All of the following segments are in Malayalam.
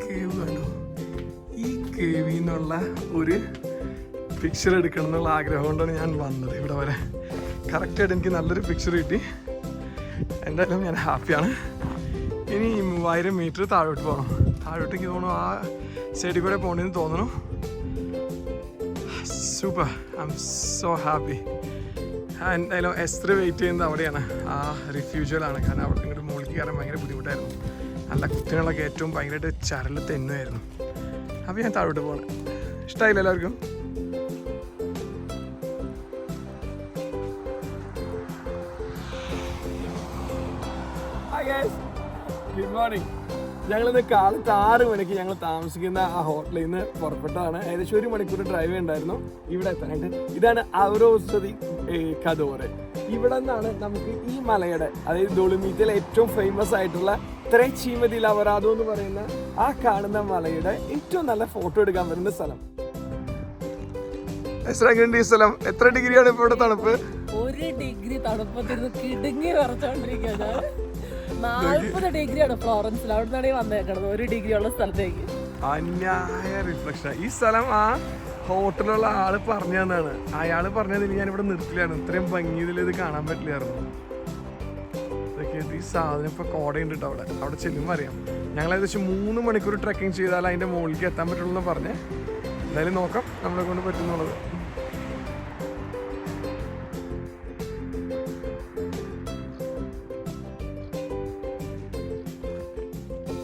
കേവ് കണ്ടോ? ഈ കേവിൽ നിന്നുള്ള ഒരു പിക്ചർ എടുക്കണം എന്നുള്ള ആഗ്രഹം കൊണ്ടാണ് ഞാൻ വന്നത് ഇവിടെ വരെ. കറക്റ്റായിട്ട് എനിക്ക് നല്ലൊരു പിക്ചർ കിട്ടി. എന്തായാലും ഞാൻ ഹാപ്പിയാണ്. ഇനി 3000 മീറ്റർ താഴോട്ട് പോകണം. താഴോട്ടേക്ക് തോന്നുന്നു ആ സൈഡിൽ കൂടെ പോകണമെന്ന് തോന്നുന്നു. Super, I M so happy. എന്തായാലും എസ്ത്ര വെയിറ്റ് ചെയ്യുന്നത് അവിടെയാണ്, ആ റിഫ്യൂജിയലാണ്. കാരണം അവിടെ ഇങ്ങോട്ട് മുകളിലേക്ക് കയറാൻ ഭയങ്കര ബുദ്ധിമുട്ടായിരുന്നു. നല്ല കുത്തിനുള്ളൊക്കെ ഏറ്റവും ഭയങ്കരമായിട്ട് ചരൽ തെന്നുമായിരുന്നു. അപ്പോൾ ഞാൻ താഴോട്ട് പോകണം. ഇഷ്ടമായില്ല എല്ലാവർക്കും? Good morning. ഞങ്ങളിന്ന് കാലത്ത് 6 മണിക്ക് ഞങ്ങൾ താമസിക്കുന്ന ആ ഹോട്ടലിൽ നിന്ന് പുറപ്പെട്ടതാണ്. ഏകദേശം 1 മണിക്കൂർ ഡ്രൈവ് ഉണ്ടായിരുന്നു ഇവിടെ എത്താനായിട്ട്. ഇതാണ് ഔറോസതി കദോറ്. ഇവിടെ നിന്നാണ് നമുക്ക് ഈ മലയുടെ, അതായത് ഡോളിമീറ്റിലെ ഏറ്റവും ഫേമസ് ആയിട്ടുള്ള ത്രേച്ചീമതി ലവറാദോ എന്ന് പറയുന്ന ആ കാണുന്ന മലയുടെ ഏറ്റവും നല്ല ഫോട്ടോ എടുക്കാൻ വരുന്ന സ്ഥലം. ഈ സ്ഥലം എത്ര ഡിഗ്രിയാണ് ഇപ്പോൾ ഇവിടെ തണുപ്പ്? 1 ഡിഗ്രി തണുപ്പത്തിരുന്ന് കിടുങ്ങി വരച്ചോണ്ടിരിക്കുകയാണ്. 40 ഡിഗ്രിയാണ് ഫ്ലോറൻസിൽ. അവിടെ നിന്നാണ് വന്നേക്കണത് 1 ഡിഗ്രി ഉള്ള സ്ഥലത്തേക്ക്. അന്യായ റിഫ്ലക്ഷൻ. ഈ സ്ഥലം ആ ഹോട്ടലുള്ള ആള് പറഞ്ഞു തന്നാണ്. അയാള് പറഞ്ഞത് ഞാനിവിടെ നിർത്തില്ലായിരുന്നു, ഇത്രയും ഭംഗിയിൽ ഇത് കാണാൻ പറ്റില്ലായിരുന്നു. ഇതൊക്കെ ഈ സാധനം ഇപ്പൊ കോടയുണ്ട് കേട്ടോ. അവിടെ ചെല്ലുമ്പോൾ അറിയാം. ഞങ്ങൾ ഏകദേശം 3 മണിക്കൂർ ട്രെക്കിംഗ് ചെയ്താൽ അതിന്റെ മുകളിലേക്ക് എത്താൻ പറ്റുള്ളൂ എന്ന് പറഞ്ഞ്. എന്തായാലും നോക്കാം നമ്മളെ കൊണ്ട് പറ്റുന്നുള്ളത്.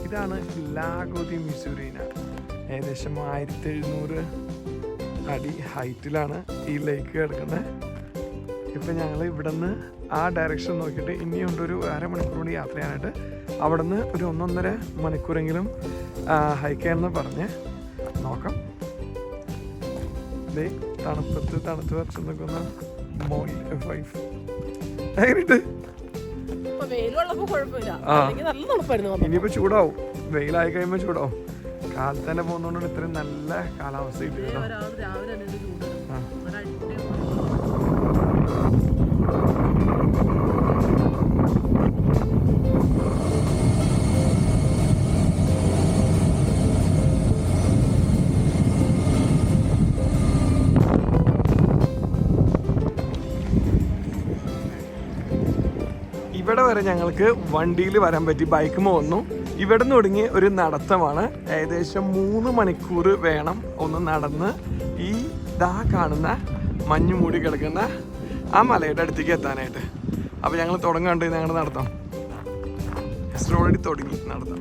ഇതാണ് ലാഗോ ദി മിസൂറിന. ഏകദേശം 1700 അടി ഹൈറ്റിലാണ് ഈ ലേക്ക് കിടക്കുന്നത്. ഇപ്പം ഞങ്ങൾ ഇവിടെ നിന്ന് ആ ഡയറക്ഷൻ നോക്കിയിട്ട് ഇനിയുണ്ട് ഒരു 1/2 മണിക്കൂർ കൂടി യാത്ര ചെയ്യാനായിട്ട്. അവിടെ നിന്ന് ഒരു 1-1.5 മണിക്കൂറെങ്കിലും ഹൈക്ക് ചെയ്യാമെന്ന് പറഞ്ഞ് നോക്കാം. തണുത്ത് വരച്ച് നിൽക്കുന്ന എങ്ങനെയുണ്ട്? ഇനിയിപ്പോ ചൂടാവും, വെയിലായി കഴിയുമ്പോ ചൂടാവും. കാലത്ത് തന്നെ പോകുന്നോണ്ട് ഇത്രയും നല്ല കാലാവസ്ഥ കിട്ടും. ഇവിടെ വരെ ഞങ്ങൾക്ക് വണ്ടിയിൽ വരാൻ പറ്റി, ബൈക്ക് വന്നു. ഇവിടെ നിന്ന് തുടങ്ങി ഒരു നടത്തമാണ്. ഏകദേശം 3 മണിക്കൂർ വേണം ഒന്ന് നടന്ന് ഈ കാണുന്ന മഞ്ഞ് മൂടി കിടക്കുന്ന ആ മലയുടെ അടുത്തേക്ക് എത്താനായിട്ട്. അപ്പോൾ ഞങ്ങൾ തുടങ്ങാണ്ട് ഞങ്ങൾ നടത്താം. ഓൾറെഡി തുടങ്ങി നടത്താം.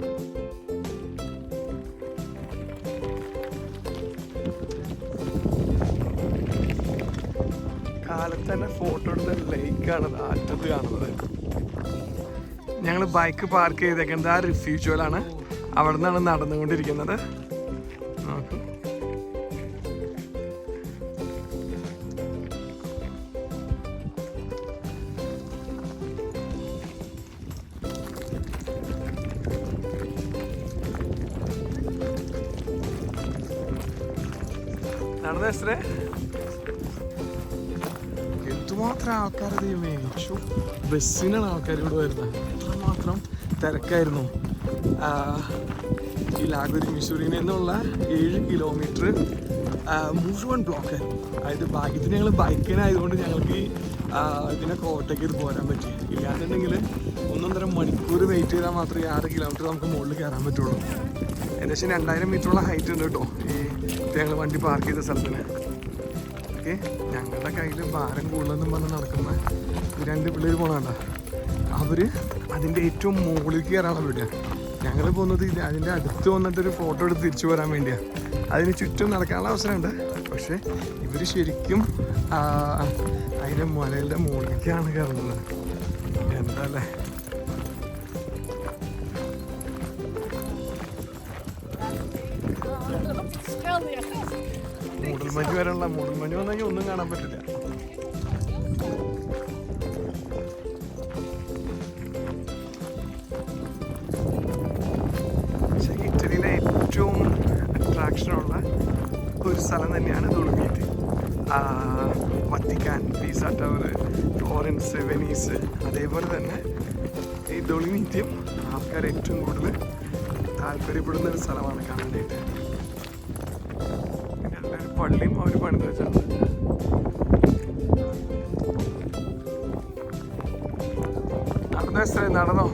കാലത്ത് തന്നെ ഫോട്ടോ എടുത്ത ലേക്കാണ് അറ്റത്ത് കാണുന്നത്. ഞങ്ങൾ ബൈക്ക് പാർക്ക് ചെയ്തേക്കുന്നത് ആ റിഫ്യൂജിയലാണ്. അവിടെ നിന്നാണ് നടന്നുകൊണ്ടിരിക്കുന്നത്. നോക്കൂ, നടന്ന എസ്രേ എന്തുമാത്രം ആൾക്കാർ. ദൈവമേ, ബസ്സിനാണ് ആൾക്കാർ ഇവിടെ വരുന്നത്. എത്രമാത്രം തിരക്കായിരുന്നു. ഈ ലാഗോ ദി മിസൂറിയിൽ നിന്നുള്ള 7 കിലോമീറ്റർ മുഴുവൻ ബ്ലോക്കായിരുന്നു. അതായത് ഭാഗ്യത്തിന് ഞങ്ങൾ ബൈക്കിനായതുകൊണ്ട് ഞങ്ങൾക്ക് ഇതിനെ കോട്ടയ്ക്ക് ഇത് പോരാൻ പറ്റി. ഇല്ലാന്നുണ്ടെങ്കിൽ 1-1.5 മണിക്കൂർ വെയിറ്റ് ചെയ്താൽ മാത്രമേ 6 കിലോമീറ്റർ നമുക്ക് മുകളിൽ കയറാൻ പറ്റുള്ളൂ. ഏകദേശം 2000 മീറ്ററുള്ള ഹൈറ്റ് ഉണ്ട് കേട്ടോ ഈ ഞങ്ങൾ വണ്ടി പാർക്ക് ചെയ്ത സ്ഥലത്തിന്. ഓക്കെ, ഞങ്ങളുടെ കയ്യിൽ ഭാരം കൂടുതലെന്നും പറഞ്ഞ് നടക്കുന്ന 2 പിള്ളേർ പോകണണ്ട. അവർ അതിൻ്റെ ഏറ്റവും മുകളിലേക്ക് കയറാനുള്ള വീട്ടിൽ ഞങ്ങൾ പോകുന്നത്. അതിൻ്റെ അടുത്ത് വന്നിട്ടൊരു ഫോട്ടോ എടുത്ത് തിരിച്ചു പോരാൻ വേണ്ടിയാണ്. അതിന് ചുറ്റും നടക്കാനുള്ള അവസരമുണ്ട്. പക്ഷേ ഇവർ ശരിക്കും അതിൻ്റെ മലയുടെ മുകളിലേക്കാണ് കയറുന്നത്. എന്താ അല്ലേ? മൂടൽമഞ്ഞ് വരെയുള്ള മൂടൽമഞ്ഞ് വന്നെങ്കിൽ ഒന്നും കാണാൻ പറ്റില്ല. പക്ഷേ ഇറ്റലിയിലെ ഏറ്റവും അട്രാക്ഷനുള്ള ഒരു സ്ഥലം തന്നെയാണ് ഡോളിമീറ്റ്. വത്തിക്കാൻ, പീസ ടവർ, ഫ്ലോറൻസ്, വെനീസ്, അതേപോലെ തന്നെ ഈ ഡോളിമീറ്റും ആൾക്കാർ ഏറ്റവും കൂടുതൽ താല്പര്യപ്പെടുന്ന ഒരു സ്ഥലമാണ് കാണാനായിട്ട്. പിന്നെ ഒരു പള്ളിയും അവർ പണിത് വെച്ചിട്ടുണ്ട്. നടന്ന സ്ഥലം നടന്നോ,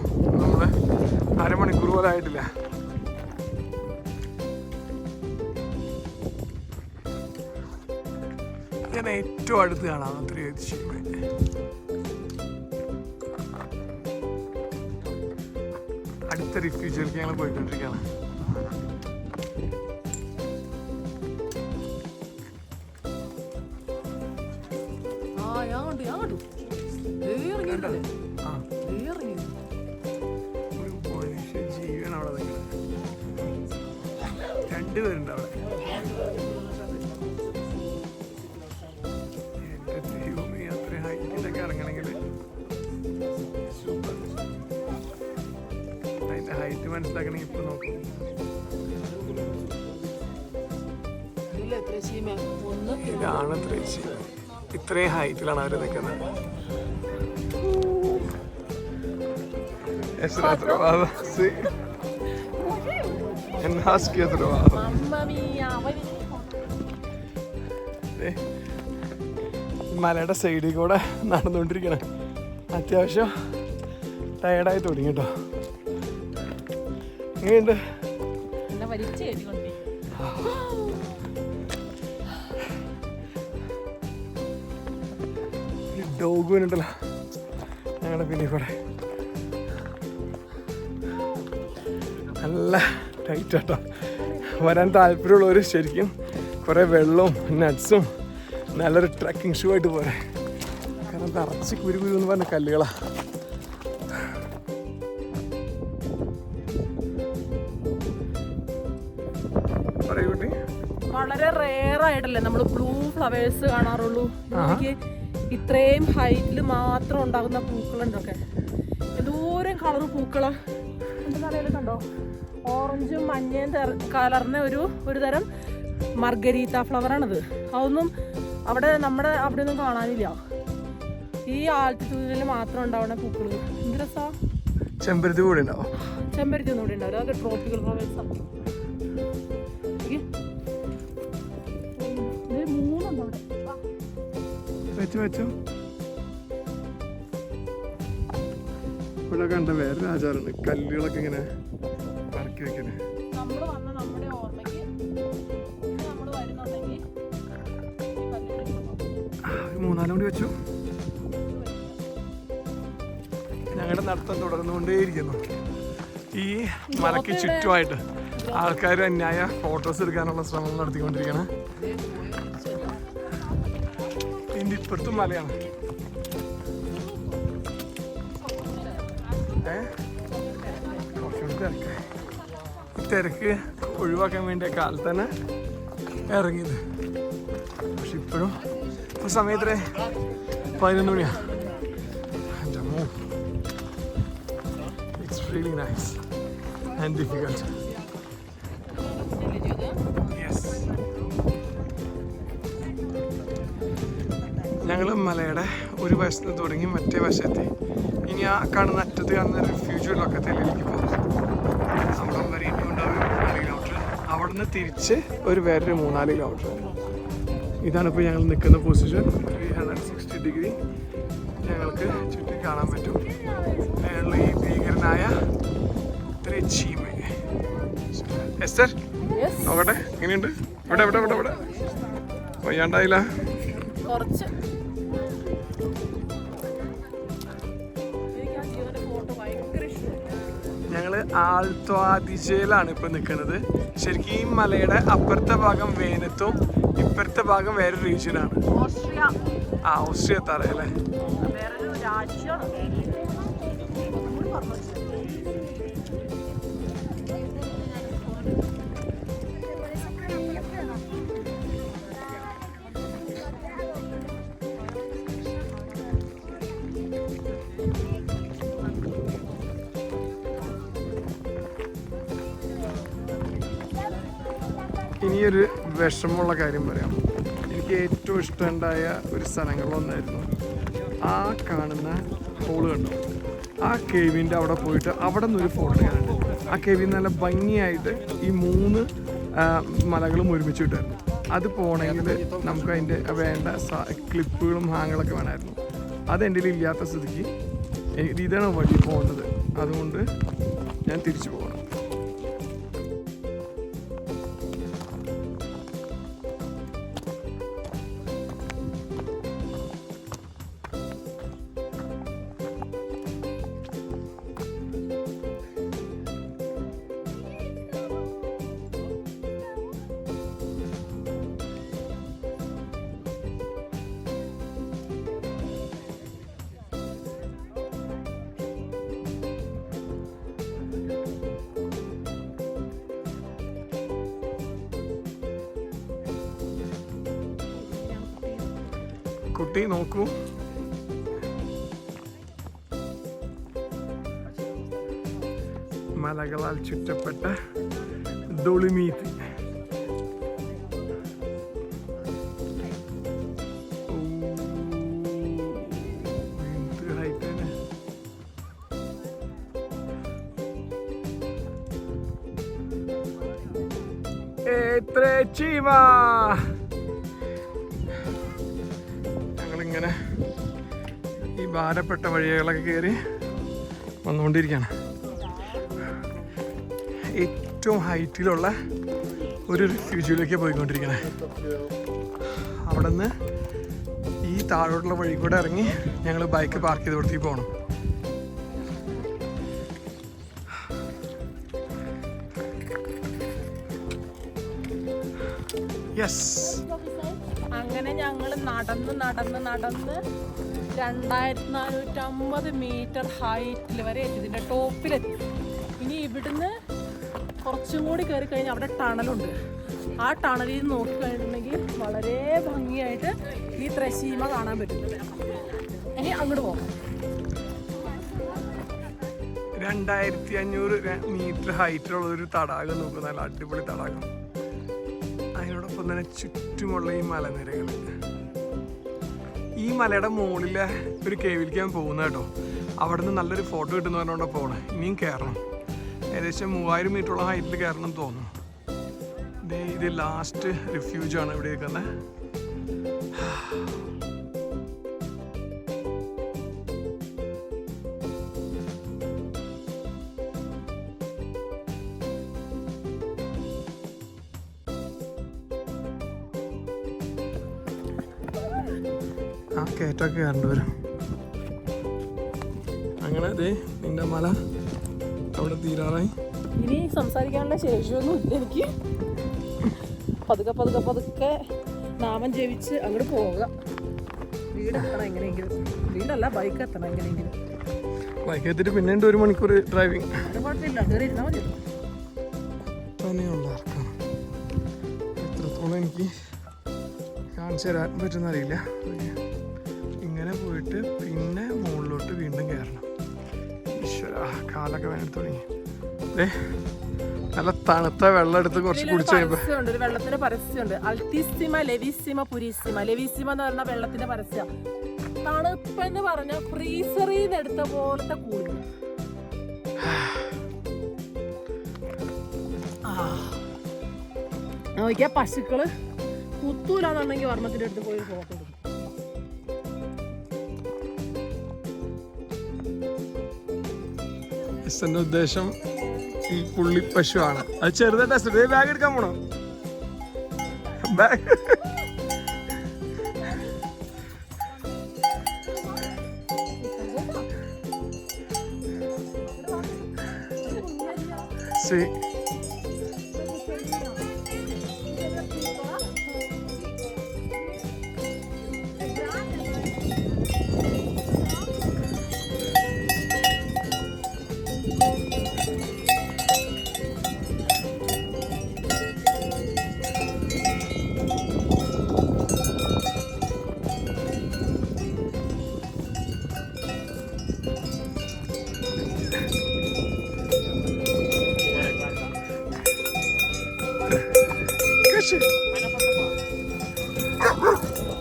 നമ്മള് അരമണിക്കൂർ പോലെ ആയിട്ടില്ല. ഞാൻ ഏറ്റവും അടുത്ത് കാണാം അത്രയും അടുത്ത റിഫ്യൂജിയിലേക്ക് ഞങ്ങൾ പോയിക്കൊണ്ടിരിക്കുകയാണ്. ജീവൻ അവിടെ രണ്ടുപേരുണ്ട് അവിടെ. ഹൈറ്റ് മനസ്സിലാക്കണമെങ്കിൽ ഇപ്പൊ നോക്കും. ഇതാണ് ത്രേച്ചി. ഇത്രയും ഹൈറ്റിലാണ് അവർ നിൽക്കുന്നത്. മലയുടെ സൈഡിൽ കൂടെ നടന്നുകൊണ്ടിരിക്കണം. അത്യാവശ്യം ടയർഡായി തുടങ്ങി കേട്ടോ. എങ്ങനെയുണ്ട്? ഡോഗ് വേണ്ടല്ലോ ഞങ്ങളുടെ പിന്നെ കൂടെ. നല്ല ടൈറ്റ് കേട്ടോ. വരാൻ താല്പര്യമുള്ളവർ ശരിക്കും കുറേ വെള്ളവും നട്ട്സും നല്ലൊരു ട്രക്കിംഗ് ഷൂ ആയിട്ട് പോരെ. കാരണം നിറച്ച് കുരു കുരു എന്ന് പറഞ്ഞ കല്ലുകളാണ്. വളരെ റെയർ ആയിട്ടല്ലേ നമ്മൾ ബ്ലൂ ഫ്ലവേഴ്സ് കാണാറുള്ളൂ. എനിക്ക് ഇത്രയും ഹൈറ്റിൽ മാത്രം ഉണ്ടാകുന്ന പൂക്കളുണ്ടൊക്കെ. എന്തോരം കളർ പൂക്കള് എൻ്റെ തലയിൽ കണ്ടോ. ഓറഞ്ചും മഞ്ഞയും കലർന്ന ഒരു തരം മർഗരീത്ത ഫ്ലവറാണിത്. അതൊന്നും നമ്മുടെ അവിടെ ഒന്നും കാണാനില്ല. ഈ ആൾട്ടിറ്റ്യൂഡിൽ മാത്രം ഉണ്ടാവുന്ന പൂക്കൾ. എന്ത് രസാ. ചെമ്പരത്തി കൂടെ ഉണ്ടാവും. ചെമ്പരത്തി ഒന്നും കൂടെ ഉണ്ടാവും. അതൊക്കെ ട്രോപ്പിക്കൽ ഫ്ലവേഴ്സാണ്. ഇവിടെ കണ്ട വേറൊരു ആചാരമുണ്ട്. കല്ലുകളൊക്കെ ഇങ്ങനെ പറക്കി വെക്കണേ. മൂന്നാലും കൂടി വെച്ചു. ഞങ്ങളുടെ നടത്തം തുടർന്നുകൊണ്ടേയിരിക്കുന്നു. ഈ മലയ്ക്ക് ചുറ്റുമായിട്ട് ആൾക്കാർ അന്യായ ഫോട്ടോസ് എടുക്കാനുള്ള ശ്രമങ്ങൾ നടത്തിക്കൊണ്ടിരിക്കുകയാണ്. ഇതിൻ്റെ ഇപ്പുറത്തും മലയാണ്. തിരക്ക് ഒഴിവാക്കാൻ വേണ്ടിയ കാലത്ത് തന്നെ ഇറങ്ങിയത്. പക്ഷെ ഇപ്പോഴും ഇപ്പോൾ സമയത്ത് 11 മണിയാണ്. It's really nice and difficult. Yes. ഞങ്ങൾ മലയുടെ ഒരു വശത്ത് തുടങ്ങി മറ്റേ വശത്തെ ഇനി ആ കാണുന്ന അറ്റത്ത് കാണുന്ന റിഫ്യൂജി ലൊക്കത്തിലേക്ക് പോകും. അവിടെ വരെ ഇനി ഉണ്ടാവും 4 കിലോമീറ്റർ. അവിടെ നിന്ന് തിരിച്ച് വേറൊരു 3-4 കിലോമീറ്റർ. ഇതാണ് ഇപ്പോൾ ഞങ്ങൾ നിൽക്കുന്ന പൊസിഷൻ. 360 ഡിഗ്രി ഞങ്ങൾക്ക് ചുറ്റും കാണാൻ പറ്റും. ഞങ്ങൾ ഈ ഭീകരനായ ത്രേച്ചി മല. എസ്റ്റർ നോക്കട്ടെ എങ്ങനെയുണ്ട്? ഇവിടെ ഇവിടെ ഇവിടെ ഇവിടെ വയ്യാണ്ടായില്ല. ഞങ്ങള് ആൽത്തോ ആദിജയിലാണ് ഇപ്പൊ നിൽക്കുന്നത്. ശരിക്കും ഈ മലയുടെ അപ്പുറത്തെ ഭാഗം വേനത്തും ഇപ്പുറത്തെ ഭാഗം വേറൊരു റീജിയനാണ്. ഓസ്ട്രിയ എത്താറല്ലേ. ഇനിയൊരു വിഷമമുള്ള കാര്യം പറയാം. എനിക്ക് ഏറ്റവും ഇഷ്ടമുണ്ടായ ഒരു സ്ഥലങ്ങളിലൊന്നായിരുന്നു ആ കാണുന്ന ഹോള് കണ്ടു. ആ കേവിൻ്റെ അവിടെ പോയിട്ട് അവിടെ നിന്നൊരു ഫോട്ടോ എടുക്കാനുണ്ട്. ആ കെവി നല്ല ഭംഗിയായിട്ട് ഈ 3 മലകളും ഒരുമിച്ച് കിട്ടുമായിരുന്നു. അത് പോകണമെങ്കിൽ നമുക്ക് അതിൻ്റെ വേണ്ട ക്ലിപ്പുകളും ഹാങ്ങുകളൊക്കെ വേണമായിരുന്നു. അത് എൻ്റെ ഇല്ലാത്ത സ്ഥിതിക്ക് ഇതാണ് വഴി പോകേണ്ടത്. അതുകൊണ്ട് ഞാൻ തിരിച്ചു പോകണം. കുട്ടി നോക്കൂ, മലകളാൽ ചുറ്റപ്പെട്ട ഡോളിമീറ്റ്. ഞങ്ങളിങ്ങനെ ഈ ഭാരപ്പെട്ട വഴികളൊക്കെ കയറി വന്നുകൊണ്ടിരിക്കുകയാണ്. ഏറ്റവും ഹൈറ്റിലുള്ള ഒരു റിഫ്യൂജിയിലേക്ക് പോയിക്കൊണ്ടിരിക്കണേ. അവിടെ നിന്ന് ഈ താഴോട്ടുള്ള വഴി കൂടെ ഇറങ്ങി ഞങ്ങൾ ബൈക്ക് പാർക്ക് ചെയ്ത് കൊടുത്തേക്ക് പോകണം. യെസ്, അങ്ങനെ ഞങ്ങൾ നടന്ന് 2450 മീറ്റർ ഹൈറ്റിൽ വരെ എത്തി, ഇതിൻ്റെ ടോപ്പിലെത്തി. ഇനി ഇവിടുന്ന് കുറച്ചും കൂടി കയറി കഴിഞ്ഞാൽ അവിടെ ടണലുണ്ട്. ആ ടണലിൽ നോക്കി കഴിഞ്ഞിട്ടുണ്ടെങ്കിൽ വളരെ ഭംഗിയായിട്ട് ഈ ത്രശീമ കാണാൻ പറ്റും. ഇനി അങ്ങോട്ട് പോകാം. 2500 മീറ്റർ ഹൈറ്റിലുള്ള ഒരു തടാകം നോക്കുക, നല്ല അടിപൊളി തടാകം. അതിനോടൊപ്പം തന്നെ ചുറ്റുമുള്ള ഈ മലനിരകൾ. ഈ മലയുടെ മുകളിലെ ഒരു കേവിലേക്ക് ഞാൻ പോകുന്ന കേട്ടോ. അവിടെ നിന്ന് നല്ലൊരു ഫോട്ടോ കിട്ടുന്ന പറഞ്ഞുകൊണ്ടാണ് പോകണം. ഇനിയും കയറണം. ഏകദേശം 3000 മീറ്ററോളം ഹൈറ്റിൽ കയറണം തോന്നുന്നു. ഇത് ലാസ്റ്റ് റിഫ്യൂജാണ് ഇവിടെ ഇരിക്കുന്നത്. ആ കയറ്റൊക്കെ കയറേണ്ടി വരും. അങ്ങനെ അതെ നിന്റെ മല അവിടെ തീരാറായി. ഇനി സംസാരിക്കാനുള്ള ശേഷിയൊന്നും ഇല്ല എനിക്ക്. പതുക്കെ നാമം ജപിച്ച് അങ്ങോട്ട് പോവുക. വീടെത്തണം എങ്ങനെയെങ്കിലും. വീടല്ല, ബൈക്ക് എത്തണം എങ്ങനെയെങ്കിലും. ബൈക്ക് എത്തിയിട്ട് പിന്നെ 1 മണിക്കൂർ ഡ്രൈവിങ്. അത് കുഴപ്പമില്ല, കയറി ഇരുന്നാൽ മതി. തന്നെയുള്ള ആർക്കാണ് എത്രത്തോളം എനിക്ക് കാണിച്ചു തരാൻ പറ്റുന്നറിയില്ല. ഇങ്ങനെ പോയിട്ട് പിന്നെ മുകളിലോട്ട് വീണ്ടും കയറണം. ഈശ്വര, കാലൊക്കെ വേണം തുടങ്ങി. നല്ല തണുത്ത വെള്ളം എടുത്ത് കുറച്ച് കുടിച്ചു കഴിയുമ്പോൾ ഒരു വെള്ളത്തിന്റെ പരസ്യമുണ്ട്. അൾട്ടിസിമ ലെവിസിമ പുരിസിമ. ലെവിസിമ എന്ന് പറഞ്ഞ വെള്ളത്തിന്റെ പരസ്യം. തണുപ്പെന്ന് പറഞ്ഞ ഫ്രീസറിൽ നിന്ന് എടുത്ത പോലത്തെ കൂളിംഗ്. നോക്കിയാ പശുക്കള് കുത്തൂലെന്നുണ്ടെങ്കിൽ വർമ്മത്തിന്റെ അടുത്ത് പോയി ഫോട്ടോ എടുക്കും. എന്റെ ഉദ്ദേശം ഈ പുള്ളി പശുവാണ്. അത് ചെറുതായിട്ട് ബാഗ് എടുക്കാൻ പോണോ? ബാഗ് ശരി.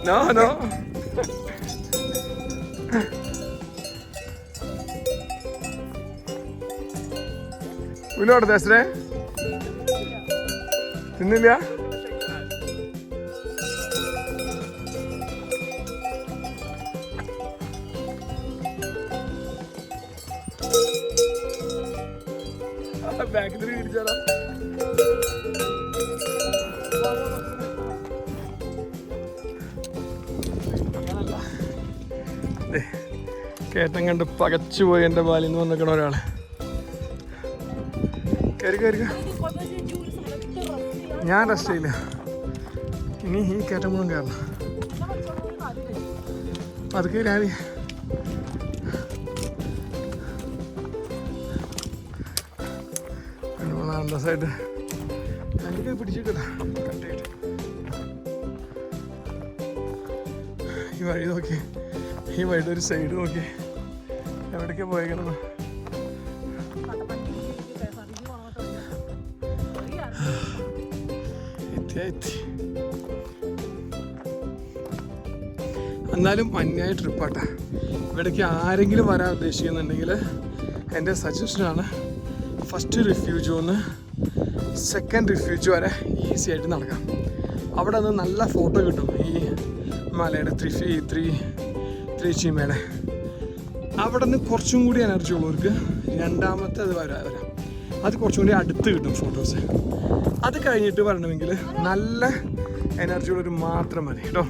No. ഉലോട് ദേശരേ തിന്നില്ല. ബാക്കിൽ ഇടിച്ചാലോ? കേട്ടം കണ്ട് പകച്ചു പോയി എൻ്റെ ബാലിൽ നിന്ന് വന്നിക്കണ ഒരാള്. കയറി കയറി. ഞാൻ റെസ്റ്റ് ചെയ്യില്ല. ഇനി ഈ കയറ്റം മുഴുവൻ കയറണം. അത് കയറി അന്തസ്സായിട്ട് അതിൻ്റെ പിടിച്ചിട്ടാ കട്ടായിട്ട്. ഈ വഴി നോക്കി, ഈ വഴിയുടെ ഒരു സൈഡ് നോക്കി എവിടേക്കാ പോയേക്കണത്. എന്നാലും മഞ്ഞായ ട്രിപ്പാട്ടാ. ഇവിടേക്ക് ആരെങ്കിലും വരാൻ ഉദ്ദേശിക്കുന്നുണ്ടെങ്കിൽ എൻ്റെ സജഷനാണ് ഫസ്റ്റ് റിഫ്യൂജ് ഒന്ന് സെക്കൻഡ് റിഫ്യൂജ് വരെ ഈസി ആയിട്ട് നടക്കാം. അവിടെ നിന്ന് നല്ല ഫോട്ടോ കിട്ടും ഈ മലയുടെ ത്രീ ചീമയുടെ. അവിടെ നിന്ന് കുറച്ചും കൂടി എനർജി ഉള്ളവർക്ക് രണ്ടാമത്തെ അത് വരാം. അത് കുറച്ചും കൂടി അടുത്ത് കിട്ടും ഫോട്ടോസ്. അത് കഴിഞ്ഞിട്ട് വരണമെങ്കിൽ നല്ല എനർജി ഉള്ളവർ മാത്രം മതി കേട്ടോ.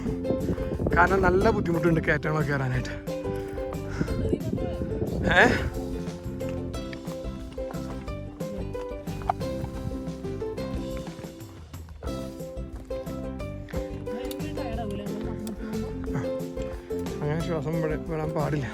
കാരണം നല്ല ബുദ്ധിമുട്ടുണ്ട് കയറ്റങ്ങളൊക്കെ കയറാനായിട്ട്. അങ്ങനെ ശ്വാസം വിടാൻ പാടില്ല.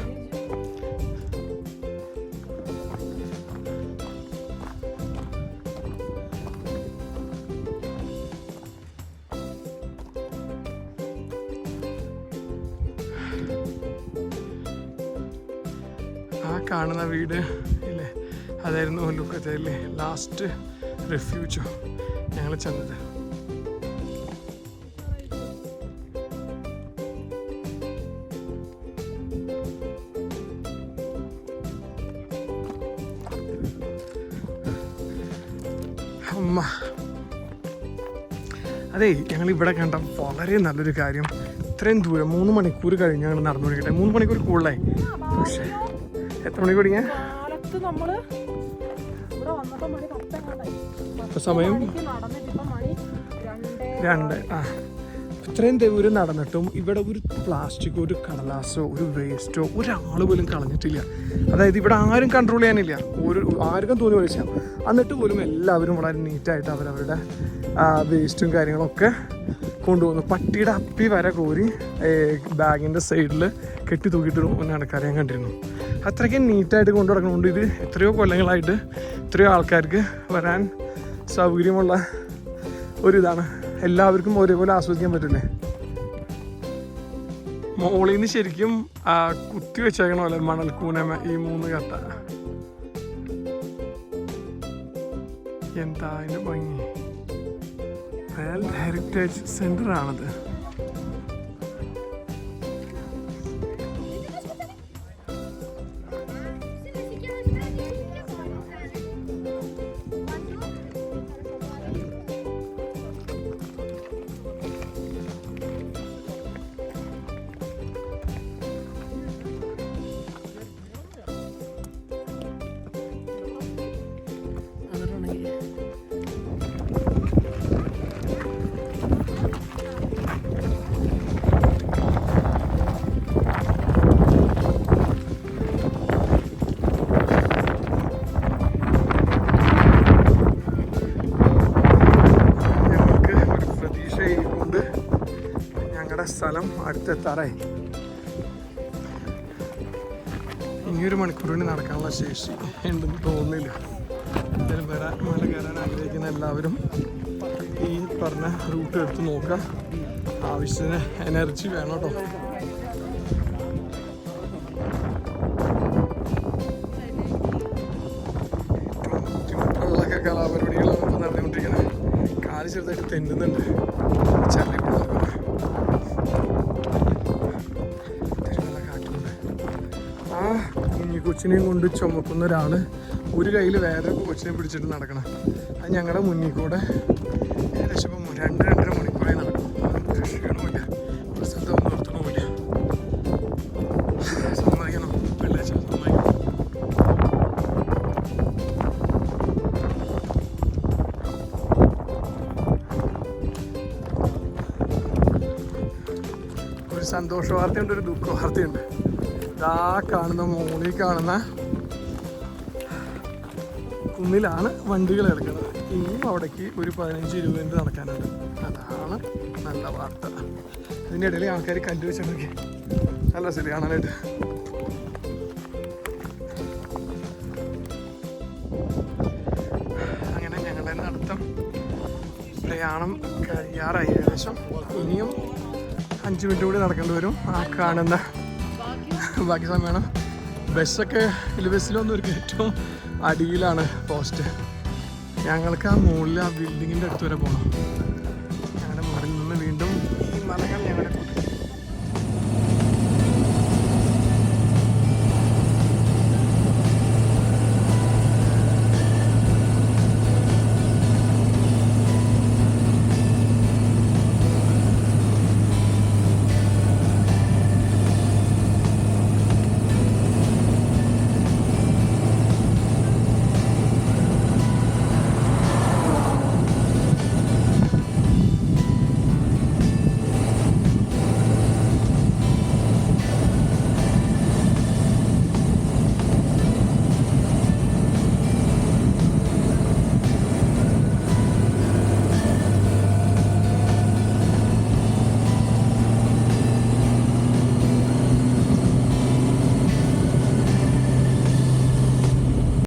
ആ കാണുന്ന വീട് ഇല്ലേ, അതായിരുന്നു ലുക്കത്തേലെ ലാസ്റ്റ് റെഫ്യൂജോ ഞങ്ങൾ ചെന്നത്. അമ്മ അതെ, ഞങ്ങൾ ഇവിടെ കണ്ട വളരെ നല്ലൊരു കാര്യം, ഇത്രയും ദൂരം 3 മണിക്കൂർ കഴിഞ്ഞ് ഞങ്ങൾ നടന്നുകൊണ്ടിരിക്കട്ടെ. 3 മണിക്കൂർ കൂടുതലായി. പക്ഷേ എത്ര മണിക്ക് തുടങ്ങിയ സമയം 2. ഇത്രയും ദൂരം നടന്നിട്ടും ഇവിടെ ഒരു പ്ലാസ്റ്റിക്കോ ഒരു കടലാസോ ഒരു വേസ്റ്റോ ഒരാൾ പോലും കളഞ്ഞിട്ടില്ല. അതായത് ഇവിടെ ആരും കൺട്രോൾ ചെയ്യാനില്ല, ആർക്കും തോന്നി പോലെ ചെയ്യാം. എന്നിട്ട് പോലും എല്ലാവരും വളരെ നീറ്റായിട്ട് അവരവരുടെ വേസ്റ്റും കാര്യങ്ങളൊക്കെ കൊണ്ടുപോകുന്നു. പട്ടിയുടെ അപ്പി വരെ കോരി ബാഗിൻ്റെ സൈഡിൽ കെട്ടി തൂക്കിയിട്ട് നടക്കാറ് ഞാൻ കണ്ടിരുന്നു. അത്രയ്ക്ക് നീറ്റായിട്ട് കൊണ്ടു നടക്കണമുണ്ട്. ഇത് എത്രയോ കൊല്ലങ്ങളായിട്ട് എത്രയോ ആൾക്കാർക്ക് വരാൻ സൗകര്യമുള്ള ഒരിതാണ്. എല്ലാവർക്കും ഒരേപോലെ ആസ്വദിക്കാൻ പറ്റില്ലേ. മോളിൽ നിന്ന് ശരിക്കും കുത്തി വെച്ചേക്കണ പോലെ മണൽക്കൂനമ ഈ 3 കട്ട. എന്താ അതിൻ്റെ ഭംഗി. വേൾഡ് ഹെറിറ്റേജ് സെൻ്റർ ആണത്. സ്ഥലം അടുത്തെത്താറായി. ഇനിയൊരു മണിക്കൂറിന് നടക്കാനുള്ള ശേഷി ഉണ്ടെന്ന് തോന്നുന്നില്ല. എന്തായാലും മല കയറാൻ ആഗ്രഹിക്കുന്ന എല്ലാവരും ഈ പറഞ്ഞ റൂട്ട് എടുത്ത് നോക്കുക. ആവശ്യത്തിന് എനർജി വേണം കേട്ടോ. ബുദ്ധിമുട്ടുള്ള കലാപരിപാടികളാണ് ഇപ്പോൾ നടന്നുകൊണ്ടിരിക്കുന്നത്. കാല് ചെറുതായിട്ട് തെന്നുന്നുണ്ട്. ചരലി കുഞ്ഞി കൊച്ചിനെയും കൊണ്ട് ചുമക്കുന്ന ഒരാൾ ഒരു കയ്യിൽ വേറെ കൊച്ചിനെ പിടിച്ചിട്ട് നടക്കണം. അത് ഞങ്ങളുടെ മുന്നിൽ കൂടെ ഏകദേശം ഇപ്പം 2-2.5 മണിക്കൂറായി നടക്കും. ഒരു ക്ഷീണമില്ല, ഒരു സ്ഥലത്തൊന്നും നിർത്തണമില്ല. സമ്മതിക്കണം, വെള്ളിയാഴ്ച സമ്മതിക്കണം. ഒരു സന്തോഷ വാർത്തയുണ്ട്, ഒരു ദുഃഖ വാർത്തയുണ്ട്. ഇതാ കാണുന്ന മോളിൽ കാണുന്ന കുന്നിലാണ് വണ്ടികൾ കിടക്കുന്നത്. ഇനിയും അവിടേക്ക് ഒരു 15-20 മിനിറ്റ് നടക്കാനുണ്ട്. അതാണ് നല്ല വാർത്ത. ഇതിൻ്റെ ഇടയിൽ ആൾക്കാർ കല്ല് വെച്ചിട്ടൊക്കെ നല്ല ശരി കാണാനായിട്ട്. അങ്ങനെ ഞങ്ങളുടെ നടത്തം പ്രയാണം കഴിയാറായി. ഏകദേശം ഇനിയും 5 മിനിറ്റ് കൂടി നടക്കേണ്ടി വരും. ആ കാണുന്ന ബാക്കി സമയമാണ്. ബസ്സൊക്കെ ബസ്സിലൊന്നും ഒരു ഏറ്റവും അടിയിലാണ് പോസ്റ്റ്. ഞങ്ങൾക്ക് ആ മുകളിൽ ആ ബിൽഡിങ്ങിൻ്റെ അടുത്ത് വരെ പോകണം. ഞങ്ങളുടെ മുകളിൽ നിന്ന് വീണ്ടും ഈ മലകൾ ഞങ്ങളുടെ